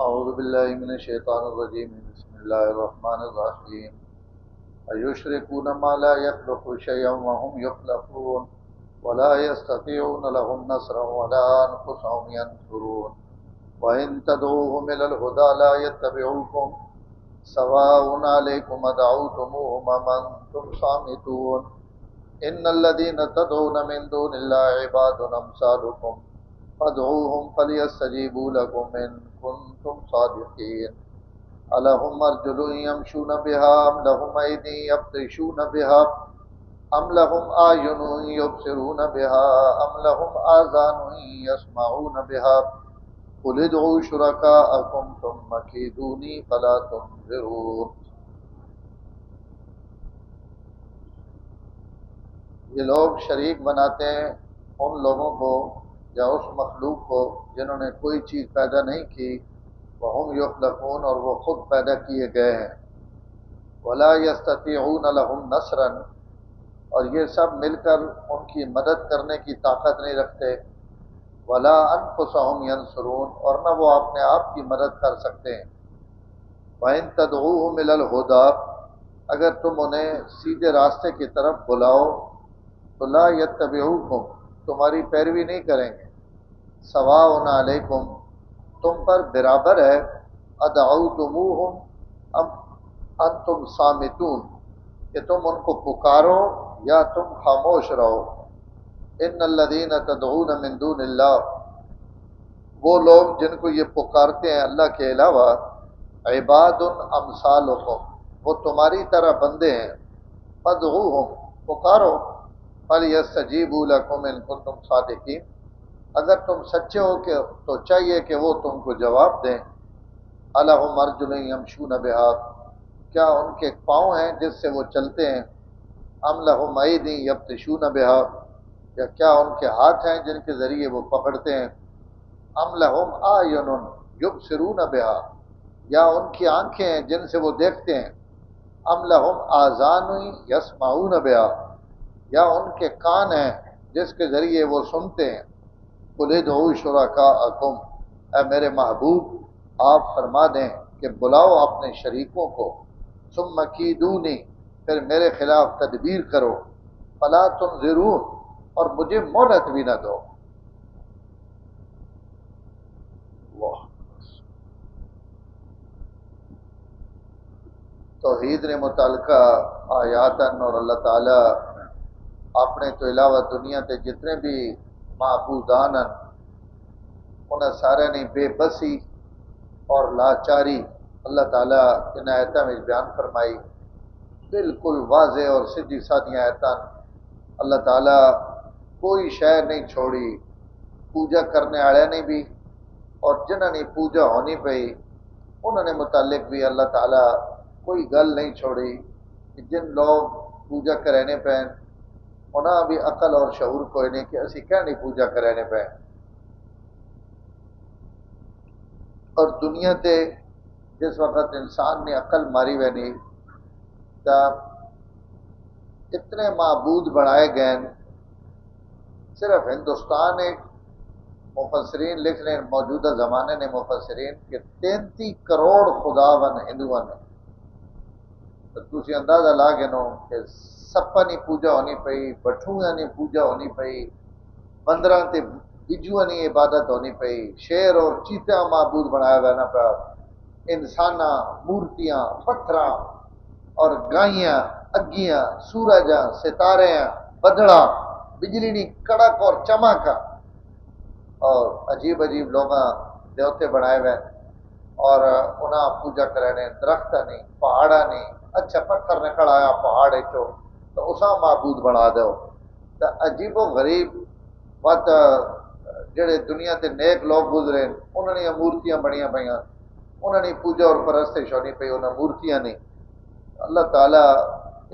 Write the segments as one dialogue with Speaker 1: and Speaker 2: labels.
Speaker 1: أعوذ بالله من الشيطان الرجيم بسم الله الرحمن الرحيم أيشركون ما لا يخلق شيئا وهم يخلقون ولا يستطيعون لهم نصرا ولا أنفسهم ينصرون وإن تدعوهم إلى الهدى لا يتبعوكم سواء عليكم أدعوتموهم أم أنتم صامتون إن الذين تدعون من دون الله عباد أمثالكم فادعوهم فليستجيبوا لكم إن كنتم صادقين ألهم أرجل يمشون بها أم لهم أيدي يبطشون بها أم لهم أعين يبصرون بها أم لهم آذان يسمعون بها قل ادعوا شركاءكم ثم كيدوني فلا تنظرون. یہ لوگ شریک بناتے ہیں ان لوگوں کو یا اس مخلوق کو جنہوں نے کوئی چیز پیدا نہیں کی، وہم یخلقون، اور وہ خود پیدا کیے گئے ہیں، ولا یستطیعون لهم نصرا، اور یہ سب مل کر ان کی مدد کرنے کی طاقت نہیں رکھتے، ولا انفسهم ینصرون، اور نہ وہ اپنے آپ کی مدد کر سکتے ہیں. وَإِن تَدْعُوهُمْ إِلَى الْهُدَىٰ، اگر تم انہیں سیدھے راستے کی طرف بلاؤ تو لا یتبعوکم، تمہاری پیروی نہیں کریں گے. سواء علیکم، تم پر برابر ہے، ادعوتموہم ام انتم صامتون، کہ تم ان کو پکارو یا تم خاموش رہو. ان الذین تدعون من دون اللہ، وہ لوگ جن کو یہ پکارتے ہیں اللہ کے علاوہ، عباد امثالکم، وہ تمہاری طرح بندے ہیں. فادعوہم، پکارو، فلیستجیبوا لکم ان کنتم صادقین، اگر تم سچے ہو کہ تو چاہیے کہ وہ تم کو جواب دیں. الہم ارجل یمشون بہا، کیا ان کے پاؤں ہیں جس سے وہ چلتے ہیں؟ ام لہم ایدی یبطشون بہا، یا کیا ان کے ہاتھ ہیں جن کے ذریعے وہ پکڑتے ہیں؟ ام لہم اعین یبصرون بہا، یا ان کی آنکھیں ہیں جن سے وہ دیکھتے ہیں؟ ام لہم آذان یسمعون بہا، یا ان کے کان ہیں جس کے ذریعے وہ سنتے ہیں؟ قل ادعوا شرکاءکم، اے میرے محبوب آپ فرما دیں کہ بلاؤ اپنے شریکوں کو. ثم کیدونی، پھر میرے خلاف تدبیر کرو. فلا تنظرون، اور مجھے مہلت بھی نہ دو. اللہ توحید نے متعلقہ آیاتن، اور اللہ تعالی اپنے تو علاوہ دنیا تے جتنے بھی معبودان انہیں سارے نے بے بسی اور لاچاری اللہ تعالیٰ ان آیتاں میں بیان فرمائی. بالکل واضح اور سیدھی سادھی آیتاں. اللہ تعالیٰ کوئی شے نہیں چھوڑی، پوجا کرنے والے نے بھی اور جنہوں نے پوجا ہونی پئی انہوں نے متعلق بھی اللہ تعالیٰ کوئی گل نہیں چھوڑی کہ جن لوگ پوجا کرانے پہ انہاں بھی عقل اور شعور کوئی نہیں کہ اسی کہہ نہیں پوجا کرانے پہ. اور دنیا تے جس وقت انسان نے عقل ماری ہوئی نہیں تا اتنے معبود بنائے گئے. صرف ہندوستان ایک مفسرین لکھ رہے ہیں، موجودہ زمانے نے مفسرین کہ 33 کروڑ خدا ون ہندو نے. تو تسی اندازہ لا گنو کہ سپاں دی پوجا ہونی پئی، بٹھوئاں دی پوجا ہونی پئی، بندراں تے بجوئاں دی عبادت ہونی پئی، شیر اور چیتا معبود بنایا ہوا نہ پیا، انساناں، مورتیاں، پتھراں اور گائیاں، اگیاں، سورجاں، ستاریاں، بدڑاں، بجلی دی کڑک اور چمک، اور عجیب عجیب لوگاں دیوتے بنائے ہوئے اور انہاں پوجا کرانے. درختہ نہیں، پہاڑا نہیں، اچھا پتھر نکل آیا پہاڑ چو تو اساں معبود بنا دو. تو عجیب و غریب بات جڑے دنیا تے نیک لوگ گزرے انہوں نے مورتیاں بنیاں پئیاں، انہوں نے پوجا اور پرستش ہونی پئی انہاں مورتیاں نہیں. اللہ تعالیٰ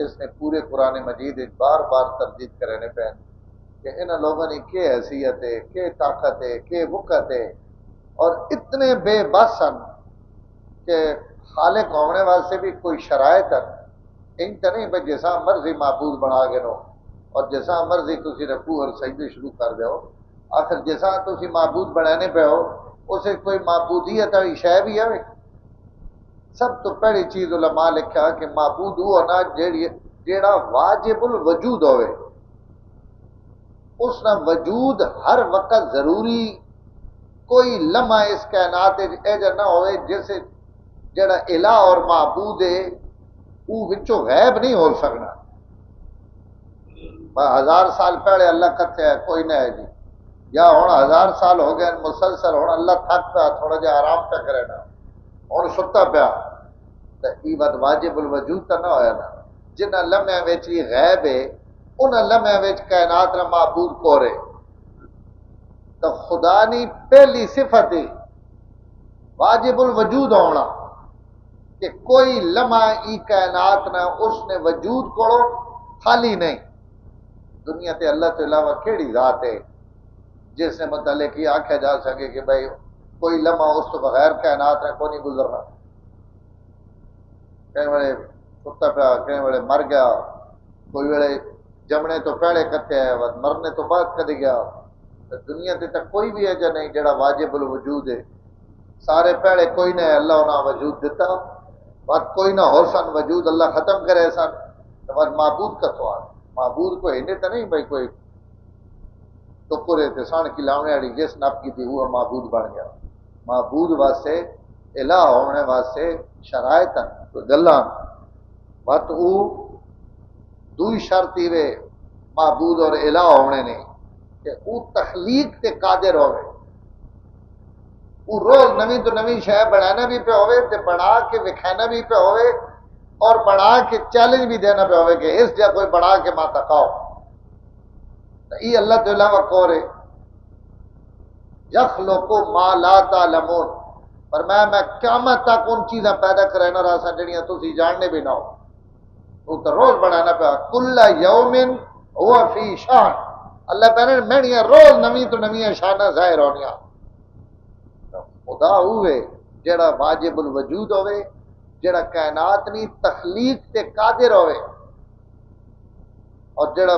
Speaker 1: اس نے پورے قرآن مجید بار بار تردید کرنے پہ کہ انہاں لوگوں نے کیا حیثیت ہے، کیا طاقت ہے، کیا وقت ہے، اور اتنے بے بس ہیں کہ خالق ہونے واسطے بھی کوئی شرائط ہے. ان تو نہیں بھائی جیسا مرضی معبود بنا کے نو اور جیسا مرضی تسی رکوع اور سجدے شروع کر دو. آخر جیسا تسی معبود بنانے پہ ہو اسے کوئی معبودیت والی شے بھی ہے؟ سب تو پہلی چیز علماء لکھا کہ معبود وہ ہونا جیڑا واجب الوجود ہوئے، اس نہ وجود ہر وقت ضروری، کوئی لمحہ اس کائنات ایجا نہ ہوئے جیسے جڑا الہ اور معبود ہے وہ وچوں غائب نہیں ہو سکنا۔ 1000 سال پہلے اللہ کتے ہے کوئی نہ ہے جی، یا ہوں 1000 سال ہو گئے مسلسل، ہوں اللہ تھک پیا تھوڑا جہا آرام پہ کرے نا، ہوں ستا پیا، تو یہ بات واجب الوجود تو نہ ہویا نا۔ جنہ لمحے وچ یہ غائب ہے انہاں لمحے وچ کائنات نہ معبود کو رہے، تو خدا نی پہلی صفت ہے واجب الوجود ہونا، کہ کوئی لمحہ ای کائنات نہ اس نے وجود کو خالی نہیں۔ دنیا تے اللہ کے علاوہ کیڑی ذات ہے جس نے متعلق یہ آکھا جا سکے کہ بھائی کوئی لمحہ اس تو بغیر کائنات نے کو نہیں گزرنا؟ کئی بڑے کتا پیا، کئی بڑے مر گیا، کوئی بڑے جمنے تو پہلے کتے ہے مرنے تو بعد کدی گیا۔ دنیا تے تک کوئی بھی ایجا نہیں جڑا واجب الوجود ہے، سارے پہلے کوئی نہ اللہ انہاں وجود دیتا، بات کوئی نہ ہو سن وجود اللہ ختم کرے سن، تو بات معبود کا سوال، معبود کو ہندے تو نہیں بھائی کوئی ٹکرے تے سان کی لاونے والی جس نپ کی تھی وہ معبود بن گیا۔ معبود واسطے الہ ہونے واسطے شرائط ہیں گلاں، بات وہ دوئی شرط ہی وے معبود اور الہ ہونے نے کہ وہ تخلیق تے قادر ہوئے، وہ روز نویں تو نویں شے بنانا بھی پہ ہوئے تے بنا کے وکھانا بھی پہ ہوئے اور بنا کے چیلنج بھی دینا پہ ہوئے کہ اس جا کوئی بنا کے ماں تکاؤ۔ یہ اللہ تو علاوہ کو رہے یخلق ما لا تعلمون، فرمایا میں قیامت تک ان چیزیں پیدا کرانا رہا سا جڑیاں تسی جاننے بھی نہ ہو، وہ تو روز بنانا پیا، کل یوم ہوا فی شان، اللہ پہنے مہنیاں روز نویں تو نویں شانہ ظاہر ہونیاں۔ خدا ہوئے جڑا واجب الوجود ہوئے، جڑا کائنات نہیں تخلیق تے قادر ہوئے، اور جڑا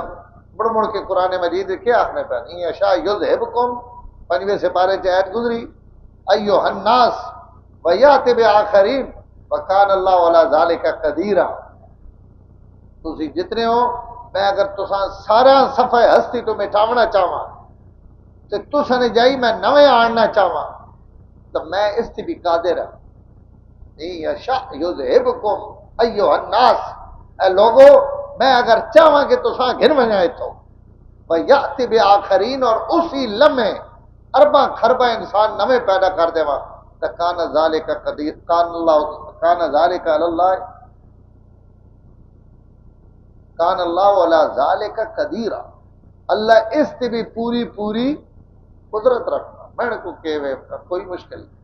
Speaker 1: مڑ مڑ کے قرآن مجید کیا آخنے پہ نہیں اشاء یذہبکم 5ویں سپارے چ آیت گزری ایھا الناس ویات بآخرین وکان اللہ علی ذالک قدیرا، تسی جتنے ہو میں اگر تساں سارا صفحہ ہستی تو مٹاونا چاہواں تے تساں نے جائی میں نویں آننا چاہواں تو میں اس تے بھی قادر ہوں۔ یشاء یذہبکم ایھا الناس، اے لوگو میں اگر چاہواں کہ تساں گھن ونجائے تو ویات بآخرین، اور اسی لمحے ارباں خرباں انسان نویں پیدا کر دیواں، تو کان ذالک قدیر، کان ذالک علی اللہ، کان اللہ علی ذالک قدیرا، اللہ اس تے بھی پوری پوری قدرت رکھنا، میں کو کہے کوئی مشکل نہیں۔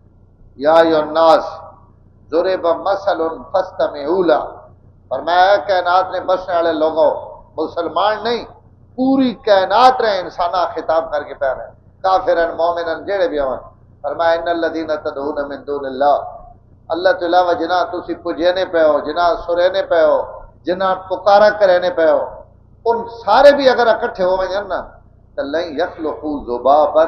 Speaker 1: یا ایھا الناس ضرب مثل فاستمعوا له، فرمایا کائنات نے بسنے والے لوگوں، مسلمان نہیں پوری کائنات رہے انسانہ خطاب کر کے پہ رہے، کافرن مومنن جڑے بھی ہوں، فرمایا ان الذین تدعون من دون اللہ، اللہ تو علاوہ جنہ تسی پجینے پہ ہو، جنہ سرینے پہ ہو، جنہ پکارا کرینے پہ ہو، ان سارے بھی اگر اکٹھے ہو وجن نا تو لن یخلقوا ذبابا،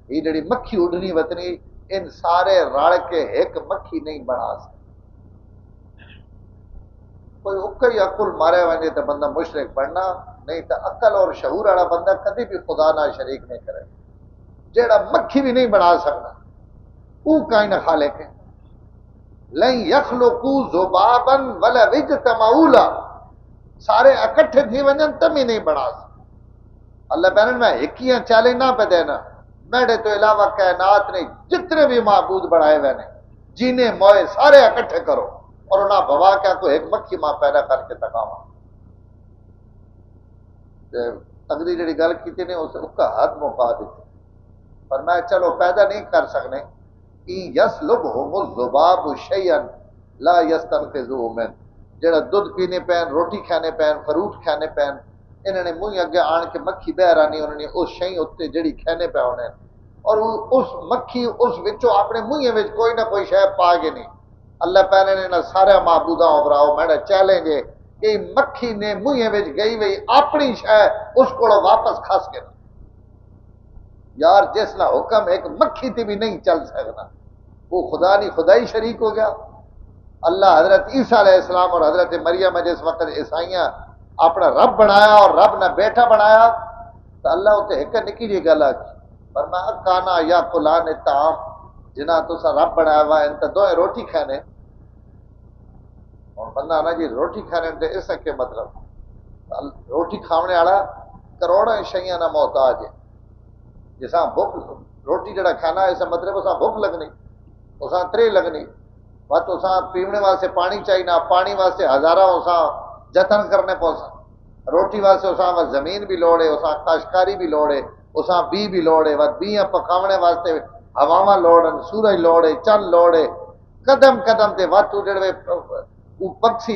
Speaker 1: یہ جڑی مکھی اڈنی وطنی ان سارے رل کے ایک مکھی نہیں بنا سکتے۔ کوئی اکئی عقل مارے وجے تو بندہ مشرک بننا، نہیں تو عقل اور شعور والا بندہ کبھی بھی خدا نہ شریک نہیں کرے، جیڑا مکھی بھی نہیں بنا سکتا وہ کائیں نہ خالق ہے۔ لن یخلقوا ذبابا ولو اجتمعوا له، سارے اکٹھے تھی ونجن تم ہی نہیں بنا سکتے۔ اللہ پہنے میں ایکیاں چالیں نہ پہ دینا، میرے تو علاوہ کائنات نے جتنے بھی معبود بنائے ہوئے نے جینے موئے سارے اکٹھے کرو اور انہاں بوا کیا کو ایک مکھی ماں پیدا کر کے تکاواں۔ اگلی جڑی گل کیتی نے اس کا حد مقا دیتی، فرمایا چلو پیدا نہیں کر سکنے، یسلبہم الذباب شیئا لا یستنقذوہ من، جڑا دودھ پینے پین، روٹی کھانے پین، فروٹ کھانے پین، انہوں نے منہ اگے آن کے مکھی بہ رانی، انہوں نے اس شئی اتنے جڑی کھانے پہ ہونے، اور اس مکھی اس وچوں اپنے منہ وچ کوئی نہ کوئی شے پا کے نہیں۔ اللہ پہلے نے نہ سارے معبوداں ابراؤ میرا چیلنج ہے کہ مکھی نے منہ وچ گئی وئی اپنی شے اس کو واپس کھس کے، یار جس نہ حکم ایک مکھی تے بھی نہیں چل سکنا، وہ خدا نہیں خدائی شریک ہو گیا۔ اللہ حضرت عیسیٰ علیہ السلام اور حضرت مریم جس وقت عیسائیاں اپنا رب بنایا اور رب نے بیٹا بنایا تو اللہ اتنے ایک نکی جی گل آکی فرمایا کانا یا کلان طعام، جنہ تسا رب بنایا ہوا ان تے دوئے روٹی کھانے، اور بندہ نا جی روٹی کھانے تے اس کے مطلب روٹی کھاونے والا کروڑوں شیاں نہ محتاج ہے، جساں بھوک روٹی جڑا کھانا ہے اس مطلب اساں بھوک لگنی، اساں تری لگنی، بات اساں پیونے واسطے پانی چاہیے نہ، پانی واسطے ہزارہ اساں جتن کرنے پوسا، روٹی واسطے اساں زمین بھی لوڑے، اساں کاشتکاری بھی لوڑے، اساں بی بھی لوڑے، بیاں پکاونے واسطے ہواواں لوڑن، سورج لوڑے، چند لوڑے، قدم قدم تے وات جڑے پکسی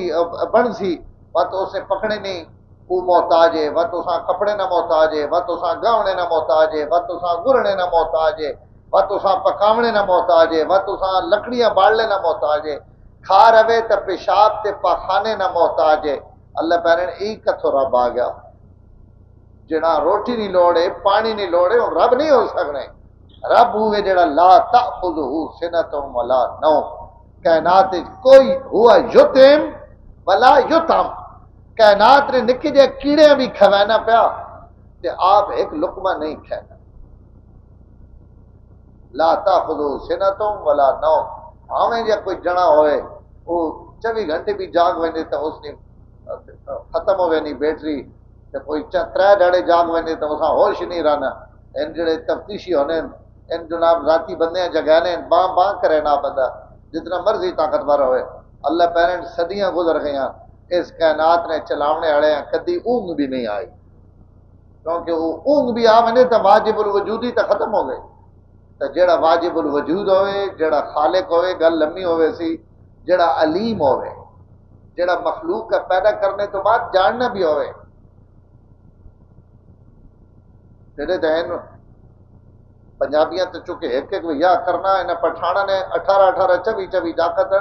Speaker 1: بنسی وات اسے پکڑے نہیں وہ محتاج ہے، وت اساں کپڑے نہ محتاج ہے، وت اساں گاونے نہ محتاج ہے، وت اساں گرنے نہ محتاج ہے، وت اساں پکاونے نہ محتاج ہے، وت اساں لکڑیاں بالنے نہ محتاج ہے، کھا رہے تے پیشاب تے پاخانے نہ محتاج ہے۔ اللہ پہرن ای کتھوں رب آ گیا جڑا روٹی نہیں لوڑے پانی نہیں لوڑے اور رب نہیں ہو سکنے، رب ہوئے جڑا لا تأخذہ سنۃ ولا نوم، کائنات کوئی ہوا یتیم ولا یتم، کائنات نے نکے جے کیڑے بھی کھوانا پیا تے آپ ایک لقمہ نہیں کھانا، لا تاخذو سنۃ ولا نوم، ہمیں جے کوئی جنا ہوئے وہ 24 گھنٹے بھی جاگ ویندے تو اس نے ختم ہو وینی بیٹری تے کوئی 3 ڈاڑے جاگ ویندے تو اساں ہوش نہیں رہنا، ان جڑے تفتیشی ہونے ان جناب ذاتی بندیاں جگانے باں باں کرے نہ بندہ جتنا مرضی طاقتور ہوئے، اللہ پیرنٹ صدیاں گزر گئیاں اس کائنات نے چلاونے والے ہیں کدی اونگ بھی نہیں آئی، کیونکہ وہ اونگ بھی آ ونے تو واجب الوجودی تو ختم ہو گئے، تو جڑا واجب الوجود ہوئے، جڑا خالق ہوئے گل لمبی ہوئے سی، جڑا علیم ہوئے، جڑا مخلوق کا پیدا کرنے تو بعد جاننا بھی ہوئے، جڑے دین پنجابیاں تو چکے ایک ایک یا کرنا انہیں پٹھانا نے 18 18 24 جاکت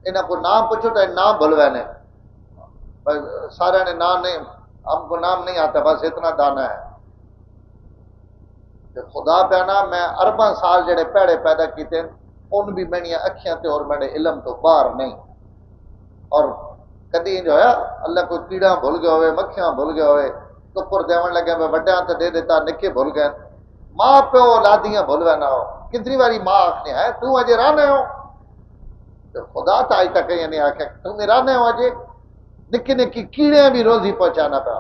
Speaker 1: انہیں کو نام پوچھو تو نام بھولوے نے، سارے نے نام نہیں، ہم کو نام نہیں آتا بس اتنا دانا ہے کہ خدا پہنا میں ارباں سال جڑے پیڑے پیدا کیتے ان بھی میری اکھیاں تے اور میرے علم تو باہر نہیں، اور کدی جو ہے اللہ کوئی کیڑا بھول گیا ہوئے مکھیاں بھول گیا ہوئے کپر دیون لگے میں وڈیاں تے دے دیتا نکے بھول گئے، ماں پیو اولادیاں بھولوے نہ ہو، کتنی باری ماں آخنے ہے تو اجے رانے ہو، تو خدا تا آج تک یہ نہیں آکھے تم رانے ہو اجے، نکی نکی کیڑے بھی روزی پہنچانا پیا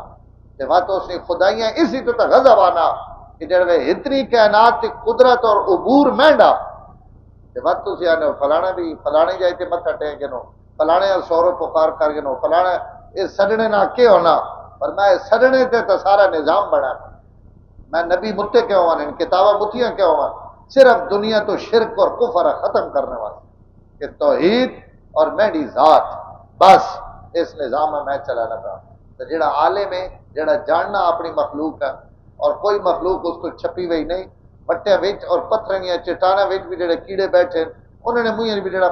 Speaker 1: تے بات اس نے خدائیاں اسی تو غضب آنا کہ جڑے اتنی کائنات کی قدرت اور عبور مہنڈا تے بات تو سی آنے فلانا بھی فلانے جائے تے متھا ٹیک گنو فلانے سورو پکار کر گنو فلانا یہ سڑنے نہ کے ہونا، پر میں سڑنے تے تو سارا نظام بنا، میں نبی متے کیوں ہوا ان کتاباں متیاں کیوں ہوا صرف دنیا تو شرک اور کفر ختم کرنے والے کہ توحید اور میری ذات بس اس نظام میں چلانا پڑا، تو جڑا عالم ہے جڑا جاننا اپنی مخلوق کا اور کوئی مخلوق اس کو چھپی ہوئی نہیں، بٹے وچ اور پتھر یا چٹانا وچ بھی جڑے کیڑے بیٹھے انہوں نے منہ بھی جڑا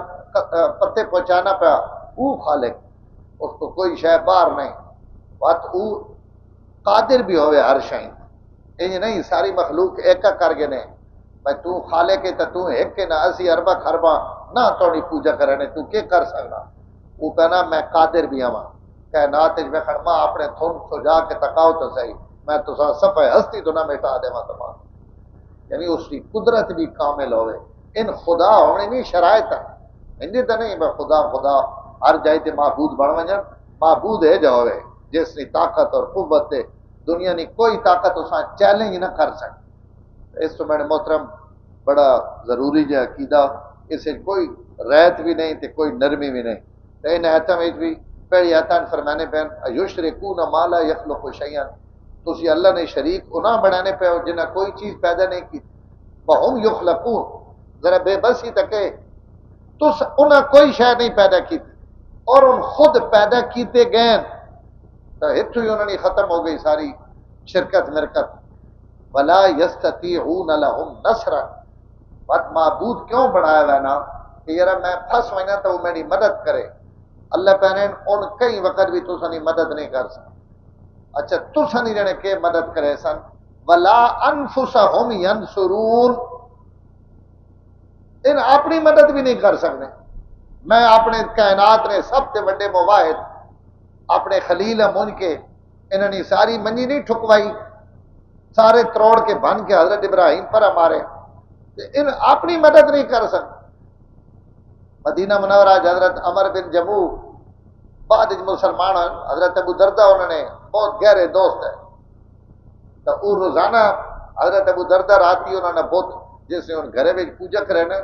Speaker 1: پتے پہنچانا پیا وہ خالق، اس کو کوئی شے باہر نہیں، بات وہ قادر بھی ہوئے ہر شے یہ نہیں ساری مخلوق ایک کر گئے نے بھائی تو خالق ہے تو ایک نہ اسی اربا خربا نہ توڑی پوجا کرنے تو کیا کر سکنا، وہ کہنا میں قادر بھی ہوں کائنات میں خرما اپنے تھن سجا کے تکاؤ تو صحیح میں تو صفحہ ہستی تو نہ مٹا دے تمام، یعنی اس کی قدرت بھی کامل ہوئے، ان خدا ہونے بھی شرائط ہندی تو نہیں میں خدا خدا ہر جائے تے معبود بن وجن، معبود ہے جو ہوئے جس کی طاقت اور قوت ہے دنیا نے کوئی طاقت اس چیلنج نہ کر سکے، اس تو میں نے محترم بڑا ضروری جو عقیدہ اس کوئی ریت بھی نہیں تے کوئی نرمی بھی نہیں، ان ایتم بھی پہلی ایتان فرمانے پہن یشرکون ما لا یخلق شیئا، تسی اللہ نے شریک انہاں بنانے پہ جنہیں کوئی چیز پیدا نہیں کی، وہم یخلقون ذرا بے بسی تکے تو انہاں کوئی شے نہیں پیدا کی اور ان خود پیدا کیتے گئے تو اتو ہی انہوں نے ختم ہو گئی ساری شرکت مرکت، ولا یستطیعون لهم نصرا، بات معبود کیوں بنایا ہوا نا کہ یار میں پھنس ہوئینا تو وہ میری مدد کرے، اللہ پہنے ان کئی وقت بھی تو سنی مدد نہیں کر سکتا، اچھا تو سنی جنے کہ مدد کرے سن ولا انفسہم ینصرون، ان اپنی مدد بھی نہیں کر سکتے۔ میں اپنے کائنات نے سب سے بڑے مواحد اپنے خلیل من کے انہوں نے ساری منی نہیں ٹھکوائی، سارے تروڑ کے بن کے حضرت ابراہیم پر ہمارے ان اپنی مدد نہیں کر سکتے۔ مدینہ منورہ حضرت عمر بن جمو بعد مسلمان حضرت ابو دردہ انہوں نے بہت گہرے دوست ہے، تو وہ روزانہ حضرت ابو دردہ راتی انہوں نے بہت جس نے ان گھرے میں پوجا کرے نا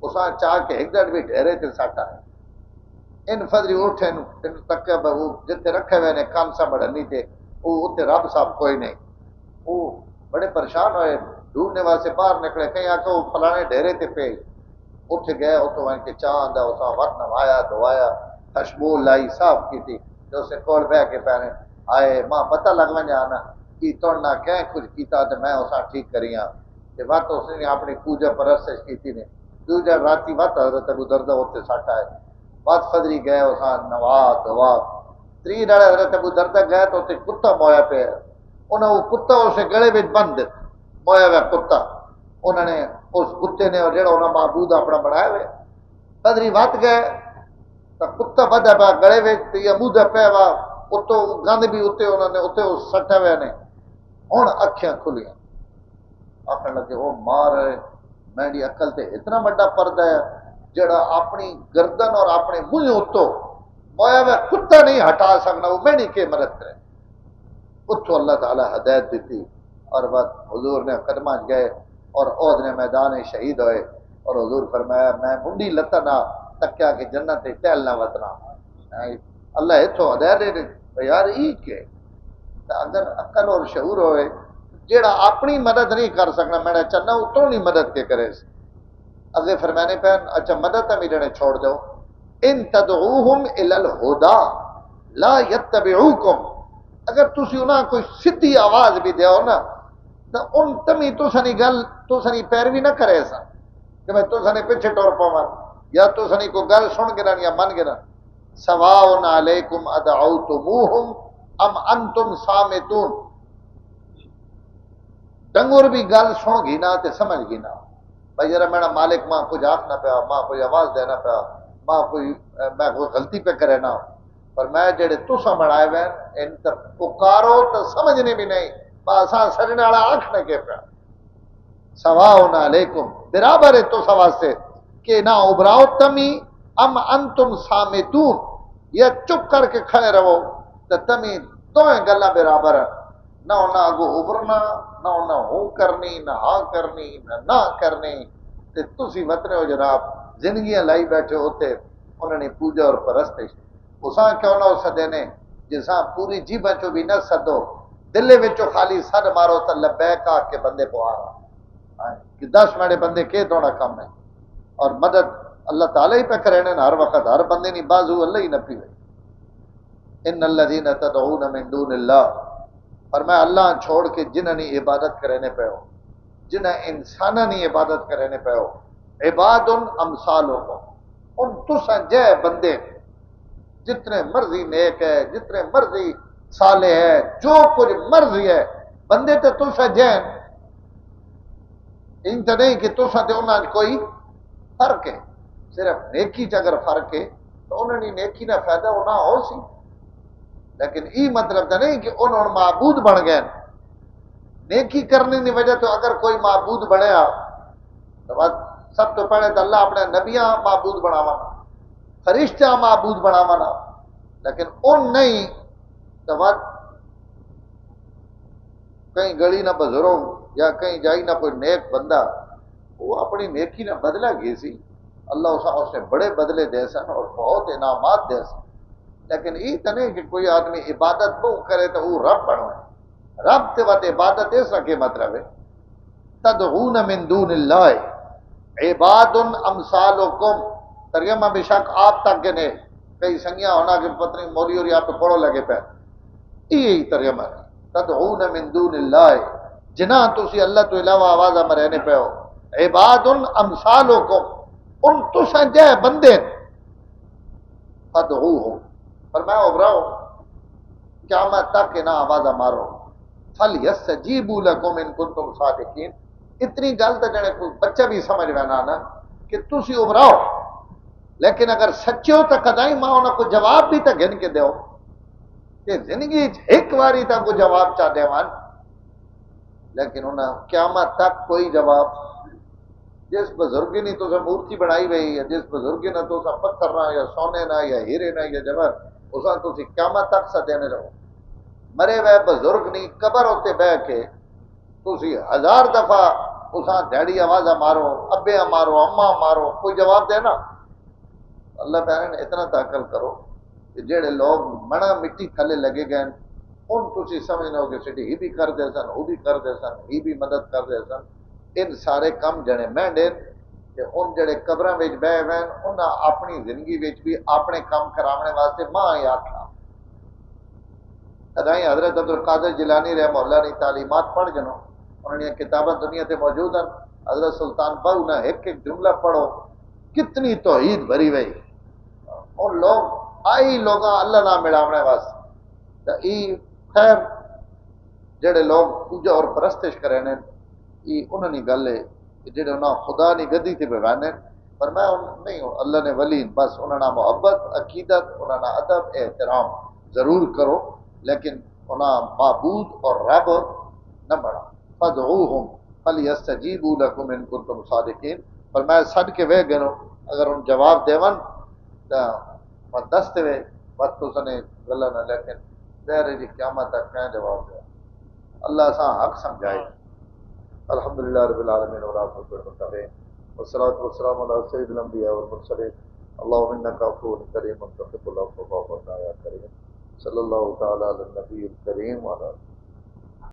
Speaker 1: اساں چاہ کے ایک ڈیڑھ بھی ڈھیرے تھے ساٹا ان فضری اٹھے تک وہ جتے رکھے ہوئے نے کان سا بڑھنی تھے وہ اتنے رب صاحب کوئی نہیں، وہ بڑے پریشان ہوئے ڈھونڈنے واسطے باہر نکلے کہیں آ کے وہ فلانے ڈھیرے تے پہ اٹھ گئے اتوں کے چاند اساں وقت نوایا دوایا خشبو لائی صاف کی تھی جو اسے کول بہ کے پہنے آئے ماں پتہ لگ میں آنا کی توڑنا کہیں کچھ کیتا تو میں اساں ٹھیک کریاں تے وقت اس نے اپنی پوجا پرستش کی نے دوجا راتی وقت حضرت ابو دردہ اتنے سٹ آئے وقت فدری گئے اساں نوا دوا تری ڈالے حضرت ابو دردہ گئے تو اتنے کتا مویا پہ انہیں وہ کتا اسے گلے میں بند مویا ہوا کتا انہوں نے اس کتے نے جڑا انہیں معبود اپنا بنایا ہوئے فدری وقت گئے تو کتا بدا پا گلے میں یہ مودہ پہ وا اتو گند بھی اتنے انہوں نے اتنے سٹے ہوئے نے ہوں اکھیاں کھلیاں آخر لگے وہ مار میری عقل تے اتنا بڑا پردہ ہے جڑا اپنی گردن اور اپنے منہ اتو مویا میں کتا نہیں ہٹا سکنا وہ میری کے مدد کرے اتو اللہ تعالی ہدایت دیتی اور بس حضور نے قدمہ گئے اور عہد نے میدان شہید ہوئے اور حضور فرمایا میں منڈی لتا نہ تکیا کہ جنت تیل نہ وطنا اللہ اتو ہدایت دے یار ای کے اگر عقل اور شعور ہوئے جیڑا اپنی مدد نہیں کر سکنا میں نے چاہنا اتوں نہیں مدد کے کرے اگے فرمانے پہ اچھا مدد ہم جڑے چھوڑ دو ان تدعوہم الی الہدا لا یتبعوکم اگر تسی انہاں کوئی سیدھی آواز بھی دیو نا تو ان تمی تو سنی گل تو سنی پیروی نہ کرے سا کہ میں تو سنی پیچھے ٹور پاواں یا تو سنی کو گل سن گرن یا من گرن سواء علیکم ادعوتموہم ام انتم صامتون ڈنگر بھی گل سن گی نا تے سمجھ گی نا بھائی ذرا میرا مالک ماں کچھ آخنا پیا ماں کوئی آواز دینا پیا ماں کوئی میں کوئی غلطی پہ کرے نا پر میں جڑے تساں بنائے ہوئے ان تک پکارو تو سمجھنے بھی نہیں باساں سرنے والا آخنے کے پیا سواء علیکم برابر ہے تو واسطے کہ نہ ابراؤ تمی ام انتم صامتون یا چپ کر کے کھڑے رہو تو تمی دوئیں گلاں برابر ہیں نہ انہاں اگو ابرنا نہ انہاں ہوں کرنی نہ ہاں کرنی نہ کرنی تے تسی وطنے ہو جناب زندگیاں لائی بیٹھے ہوتے انہوں نے پوجا اور پرستش اساں کیوں نہ ہو سدے نے جساں پوری جیباں چو بھی نہ سدو دلے وچوں خالی سد مارو تو لبیک آ کے بندے پوا رہا کہ 10 میرے بندے کے توڑا کم ہے اور مدد اللہ تعالیٰ ہی پہ کرے نا ہر وقت ہر بندے نہیں بازو اللہ ہی نہ پیوے ان الذین تدعون من دون اللہ فرمایا اللہ چھوڑ کے جنہاں نے عبادت کرنے پہ ہو جنہاں انسانہ نے عبادت کرنے پہ ہو عباد امثالکم ان تساں جے بندے جتنے مرضی نیک ہے جتنے مرضی صالح ہے جو کچھ مرضی ہے بندے تے تساں جین ان تے نہیں کہ تساں تے انہاں کوئی فرق ہے صرف نیکی چ اگر فرق ہے تو انہوں نے نیکی نہ فائدہ ہونا ہو سی لیکن یہ مطلب تو نہیں کہ انہوں معبود بن گئے نیکی کرنے کی وجہ تو اگر کوئی معبود بنیا تو بس سب تو پہلے تو اللہ اپنے نبیاں معبود بناوانا فرشتہ معبود بناوانا لیکن ان نہیں تو بس کہیں گلی نہ بزرگ یا کہیں جائی نہ کوئی نیک بندہ وہ اپنی نیکی نہ بدلا گئی سی اللہ اس نے بڑے بدلے دے سن اور بہت انعامات دے سن لیکن یہ تو نہیں کہ کوئی آدمی عبادت بہو کرے تو وہ رب بنوے رب تے وقت عبادت اس کے مطلب ہے تدعون من دون اللہ عباد امثالکم ترجمہ بے شک آپ تک کے نے کئی سنگیاں ہونا کہ پتنی مولی اور یہاں پہ پڑھو لگے پہ یہی ترجمہ ہے تدعون من دون اللہ جنہ تسی اللہ تو علاوہ آواز میں رہنے پہ ہو عباد امثالکم ان تساں جے بندے فدعوہم فرمایا ابراؤ قیامت تک نہ آوازہ مارو فَلْيَسْتَجِيبُوا لَكُمْ إِن كُنتُمْ صَادِقِينَ. اتنی گل تو جڑے کوئی بچہ بھی سمجھ میں نا کہ تسی ابراؤ، لیکن اگر سچے ہو تو کدائی ماں انہاں کو جواب بھی تو گن کے دیو کہ زندگی ایک واری تک کو جواب چاہ دیوان، لیکن انہاں قیامت تک کوئی جواب. جس بزرگ نے تو مورتی بنائی ہوئی ہے، جس بزرگ نے تو پتھر نہ یا سونے نہ یا ہیرے نہ یا جوہر اساں تو قیامت تک سدینے رہو. مرے ہوئے بزرگ نہیں قبر ہوتے بہ کے تسی 1000 دفعہ اساں ڈیڈی آواز مارو، ابے مارو، اما مارو، کوئی جواب دے نا. اللہ تعالیٰ نے اتنا تاکل کرو کہ جڑے لوگ منا مٹی تھلے لگے گئے ان تسی سمجھنا ہو کہ سٹی ہی بھی کر دے سن، وہ بھی کر دے سن، ہی بھی مدد کر دے سن. ان سارے کم جنے میں دین کہ ان جڑے قبراں وچ بیٹھے ہوئے انہاں اپنی زندگی وچ بھی اپنے کام کراونے واسطے ماں ہی آکھا. ادائیں حضرت عبد القادر جیلانی رحمہ اللہ نے تعلیمات پڑھ جنو، انہوں نے کتابیں دنیا تے موجود ہیں. حضرت سلطان باہو نے ایک ایک جملہ پڑھو، کتنی توحید بھری ہوئی. اور لوگ آئی لوگاں اللہ نہ ملاونے واسطے ای خیر جڑے لوگ پوجا اور پرستش کرے نے ای انہوں نے گل ہے کہ جڑے انہاں خدا نے گدی تے بیٹھانے پر میں نہیں ہوں اللہ نے ولی بس انہاں نہ محبت عقیدت انہاں نہ ادب احترام ضرور کرو، لیکن انہاں معبود اور رب نہ بڑا. فدعوہم فلیستجیبوا لکم ان کنتم صادقین. پر میں سد کے وے گنو اگر ان جواب دیون تا دستے وے بس تو سنے گلا نہ، لیکن دیر جی قیامت تک کہیں جواب دے. اللہ سا حق سمجھائے. الحمدللہ رب العالمین والعاقبۃ للمتقین والصلاۃ والسلام علی سید الانبیاء والمرسلین. اللهم انک عفو کریم تحب العفو فاعف عنا یا کریم. صلی اللہ تعالی علی النبی الکریم وعلی